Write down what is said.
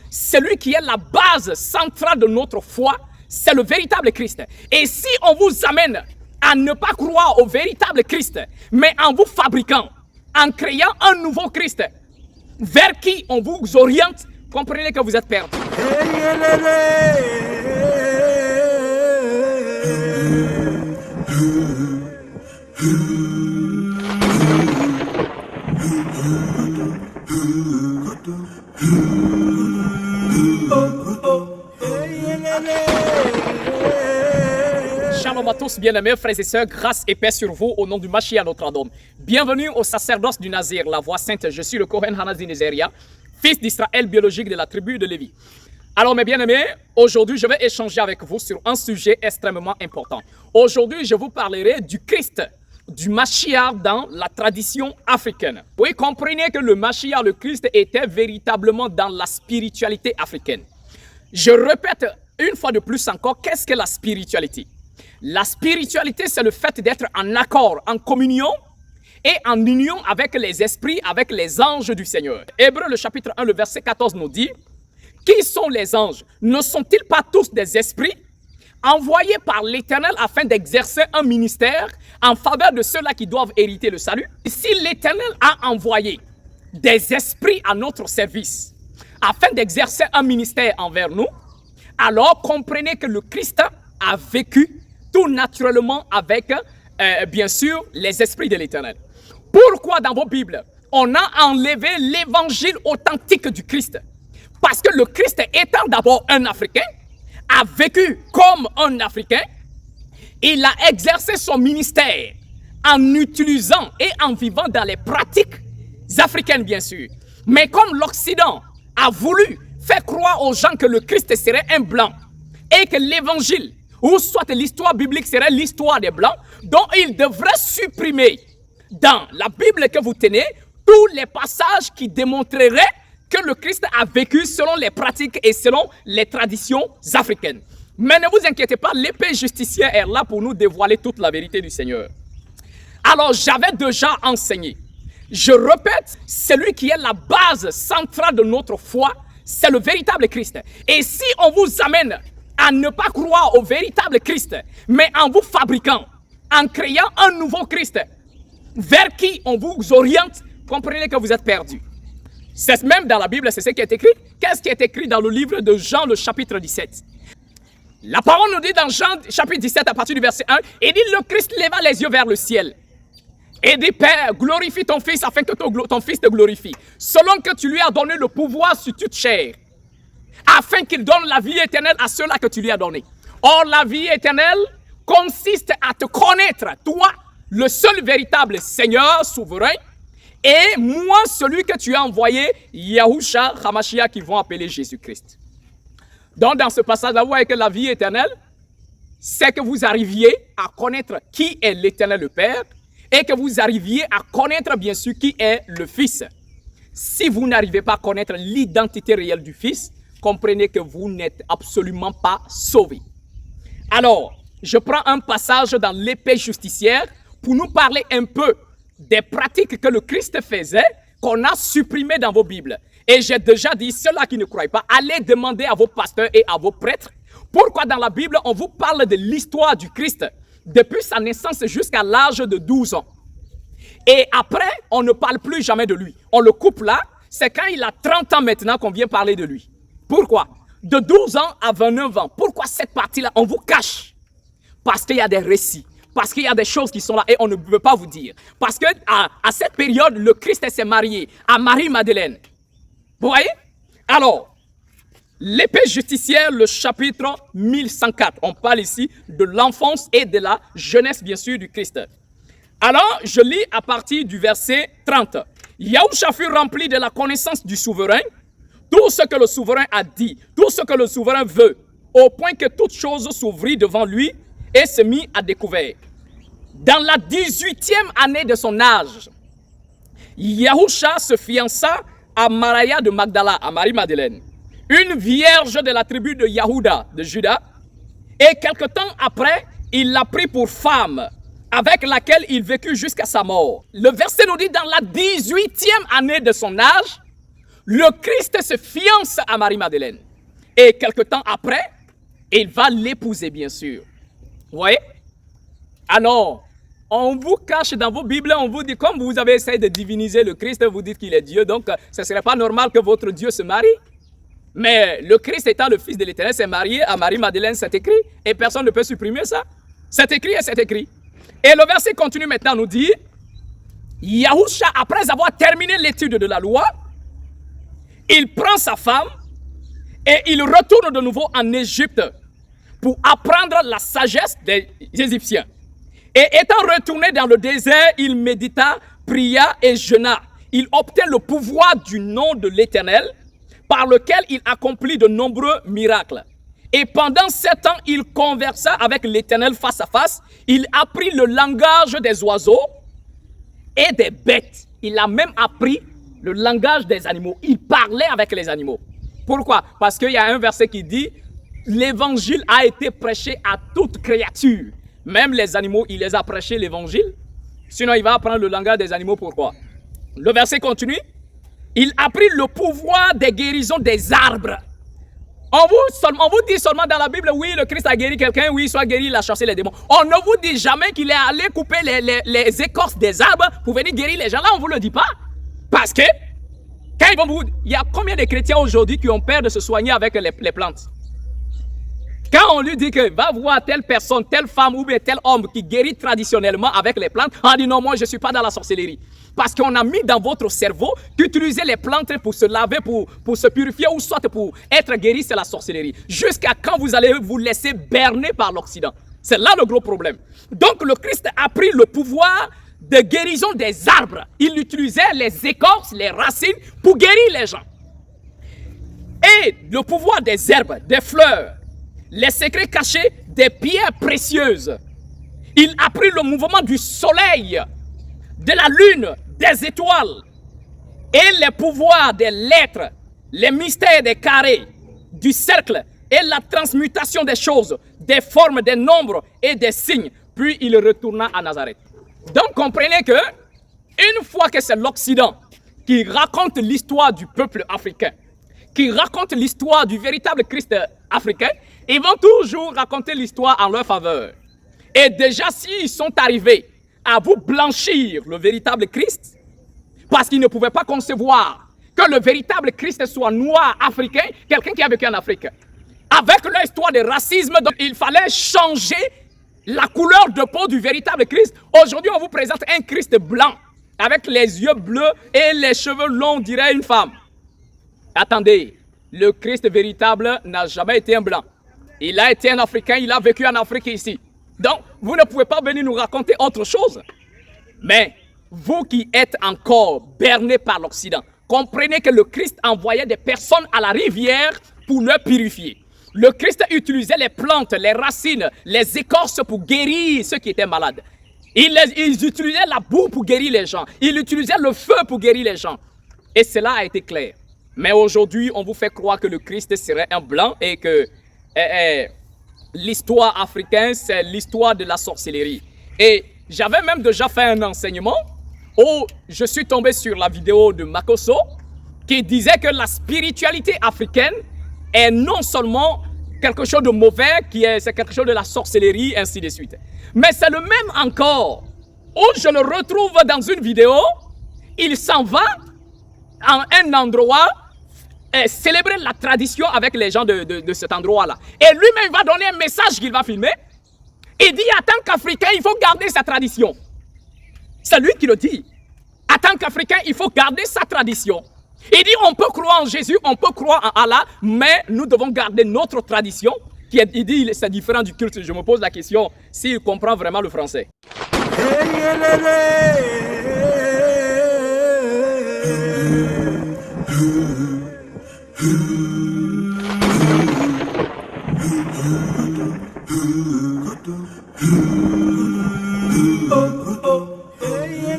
celui qui est la base centrale de notre foi, c'est le véritable Christ. Et si on vous amène à ne pas croire au véritable Christ, mais en vous fabriquant, en créant un nouveau Christ, vers qui on vous oriente, comprenez que vous êtes perdu. Shalom à tous, bien-aimés, frères et sœurs, grâce et paix sur vous au nom du Mashiach notre Adon. Bienvenue au sacerdoce du Nazir, la voix sainte. Je suis le Kohen Hanazi Nezeria, fils d'Israël biologique de la tribu de Lévi. Alors mes bien-aimés, aujourd'hui je vais échanger avec vous sur un sujet extrêmement important. Aujourd'hui je vous parlerai du Christ, du Mashiach dans la tradition africaine. Oui, comprenez que le Mashiach, le Christ, était véritablement dans la spiritualité africaine. Je répète une fois de plus encore, qu'est-ce que la spiritualité? La spiritualité, c'est le fait d'être en accord, en communion et en union avec les esprits, avec les anges du Seigneur. Hébreux, le chapitre 1, le verset 14 nous dit, qui sont les anges? Ne sont-ils pas tous des esprits envoyés par l'Éternel afin d'exercer un ministère en faveur de ceux-là qui doivent hériter le salut? Si l'Éternel a envoyé des esprits à notre service afin d'exercer un ministère envers nous, alors comprenez que le Christ a vécu tout naturellement avec, bien sûr, les esprits de l'Éternel. Pourquoi dans vos Bibles, on a enlevé l'évangile authentique du Christ? Parce que le Christ, étant d'abord un Africain, a vécu comme un Africain. Il a exercé son ministère en utilisant et en vivant dans les pratiques africaines, bien sûr. Mais comme l'Occident a voulu faire croire aux gens que le Christ serait un blanc et que l'évangile, ou soit l'histoire biblique serait l'histoire des blancs, dont il devrait supprimer dans la Bible que vous tenez tous les passages qui démontreraient que le Christ a vécu selon les pratiques et selon les traditions africaines. Mais ne vous inquiétez pas, l'épée justicière est là pour nous dévoiler toute la vérité du Seigneur. Alors j'avais déjà enseigné. Je répète, celui qui est la base centrale de notre foi, c'est le véritable Christ. Et si on vous amène à ne pas croire au véritable Christ, mais en vous fabriquant, en créant un nouveau Christ, vers qui on vous oriente, comprenez que vous êtes perdu. C'est même dans la Bible, c'est ce qui est écrit. Qu'est-ce qui est écrit dans le livre de Jean, le chapitre 17? La parole nous dit dans Jean, chapitre 17, à partir du verset 1, il dit, le Christ leva les yeux vers le ciel et dit, Père, glorifie ton Fils afin que ton Fils te glorifie, selon que tu lui as donné le pouvoir sur toute chair, afin qu'il donne la vie éternelle à ceux-là que tu lui as donné. Or, la vie éternelle consiste à te connaître, toi, le seul véritable Seigneur souverain, et moi, celui que tu as envoyé, Yahushua Hamashiach, qui vont appeler Jésus-Christ. Donc, dans ce passage-là, vous voyez que la vie éternelle, c'est que vous arriviez à connaître qui est l'Éternel le Père, et que vous arriviez à connaître, bien sûr, qui est le Fils. Si vous n'arrivez pas à connaître l'identité réelle du Fils, comprenez que vous n'êtes absolument pas sauvés. Alors, je prends un passage dans l'épée justicière pour nous parler un peu des pratiques que le Christ faisait, qu'on a supprimées dans vos Bibles. Et j'ai déjà dit, ceux-là qui ne croient pas, allez demander à vos pasteurs et à vos prêtres, pourquoi dans la Bible, on vous parle de l'histoire du Christ, depuis sa naissance jusqu'à l'âge de 12 ans. Et après, on ne parle plus jamais de lui. On le coupe là, c'est quand il a 30 ans maintenant qu'on vient parler de lui. Pourquoi? De 12 ans à 29 ans. Pourquoi cette partie-là, on vous cache? Parce qu'il y a des récits. Parce qu'il y a des choses qui sont là et on ne peut pas vous dire. Parce qu'à cette période, le Christ s'est marié à Marie-Madeleine. Vous voyez? Alors, l'épée justicière, le chapitre 1104. On parle ici de l'enfance et de la jeunesse, bien sûr, du Christ. Alors, je lis à partir du verset 30. Yahushua fut rempli de la connaissance du souverain, tout ce que le souverain a dit, tout ce que le souverain veut, au point que toute chose s'ouvrit devant lui et se mit à découvert. Dans la 18e année de son âge, Yahushua se fiança à Maria de Magdala, à Marie-Madeleine, une vierge de la tribu de Yahuda, de Juda, et quelque temps après, il l'a pris pour femme, avec laquelle il vécut jusqu'à sa mort. Le verset nous dit, dans la 18e année de son âge, le Christ se fiance à Marie-Madeleine. Et quelque temps après, il va l'épouser, bien sûr. Vous voyez? Alors, on vous cache dans vos Bibles, on vous dit, comme vous avez essayé de diviniser le Christ, vous dites qu'il est Dieu, donc ce ne serait pas normal que votre Dieu se marie. Mais le Christ étant le Fils de l'Éternel, s'est marié à Marie-Madeleine, c'est écrit, et personne ne peut supprimer ça. C'est écrit et c'est écrit. Et le verset continue maintenant, nous dit, Yahusha, après avoir terminé l'étude de la loi, il prend sa femme et il retourne de nouveau en Égypte pour apprendre la sagesse des Égyptiens. Et étant retourné dans le désert, il médita, pria et jeûna. Il obtint le pouvoir du nom de l'Éternel, par lequel il accomplit de nombreux miracles. Et pendant 7 ans, il conversa avec l'Éternel face à face. Il apprit le langage des oiseaux et des bêtes. Il a même appris le langage des animaux. Il parlait avec les animaux. Pourquoi? Parce qu'il y a un verset qui dit « L'évangile a été prêché à toute créature ». Même les animaux, il les a prêché l'évangile. Sinon, il va apprendre le langage des animaux. Pourquoi? Le verset continue. Il apprit le pouvoir des guérisons des arbres. On vous dit seulement dans la Bible, oui, le Christ a guéri quelqu'un, oui, soit guéri, il a chassé les démons. On ne vous dit jamais qu'il est allé couper les écorces des arbres pour venir guérir les gens. Là, on ne vous le dit pas. Parce que, quand ils vont vous... Il y a combien de chrétiens aujourd'hui qui ont peur de se soigner avec les plantes? Quand on lui dit que va voir telle personne, telle femme ou bien tel homme qui guérit traditionnellement avec les plantes, on dit non, moi je ne suis pas dans la sorcellerie. Parce qu'on a mis dans votre cerveau qu'utiliser les plantes pour se laver, pour se purifier ou soit pour être guéri, c'est la sorcellerie. Jusqu'à quand vous allez vous laisser berner par l'Occident. C'est là le gros problème. Donc le Christ a pris le pouvoir de guérison des arbres. Il utilisait les écorces, les racines pour guérir les gens. Et le pouvoir des herbes, des fleurs, les secrets cachés des pierres précieuses. Il a pris le mouvement du soleil, de la lune, des étoiles et les pouvoirs des lettres, les mystères des carrés, du cercle et la transmutation des choses, des formes, des nombres et des signes. Puis il retourna à Nazareth. Donc comprenez que une fois que c'est l'Occident qui raconte l'histoire du peuple africain, qui raconte l'histoire du véritable Christ africain, ils vont toujours raconter l'histoire en leur faveur. Et déjà, s'ils sont arrivés à vous blanchir le véritable Christ, parce qu'ils ne pouvaient pas concevoir que le véritable Christ soit noir, africain, quelqu'un qui a vécu en Afrique. Avec leur histoire de racisme, donc il fallait changer la couleur de peau du véritable Christ. Aujourd'hui, on vous présente un Christ blanc, avec les yeux bleus et les cheveux longs, dirait une femme. Attendez, le Christ véritable n'a jamais été un blanc. Il a été un Africain, il a vécu en Afrique ici. Donc, vous ne pouvez pas venir nous raconter autre chose. Mais, vous qui êtes encore bernés par l'Occident, comprenez que le Christ envoyait des personnes à la rivière pour leur purifier. Le Christ utilisait les plantes, les racines, les écorces pour guérir ceux qui étaient malades. Ils utilisaient la boue pour guérir les gens. Ils utilisaient le feu pour guérir les gens. Et cela a été clair. Mais aujourd'hui, on vous fait croire que le Christ serait un blanc et que l'histoire africaine, c'est l'histoire de la sorcellerie. Et j'avais même déjà fait un enseignement où je suis tombé sur la vidéo de Makoso qui disait que la spiritualité africaine est non seulement quelque chose de mauvais, c'est quelque chose de la sorcellerie, ainsi de suite. Mais c'est le même encore où je le retrouve dans une vidéo, il s'en va à un endroit célébrer la tradition avec les gens de cet endroit-là. Et lui-même va donner un message qu'il va filmer. Il dit, en tant qu'Africain, il faut garder sa tradition. C'est lui qui le dit. En tant qu'Africain, il faut garder sa tradition. Il dit, on peut croire en Jésus, on peut croire en Allah, mais nous devons garder notre tradition. Il dit, c'est différent du culte. Je me pose la question, s'il comprend vraiment le français. Oh, oh, hey,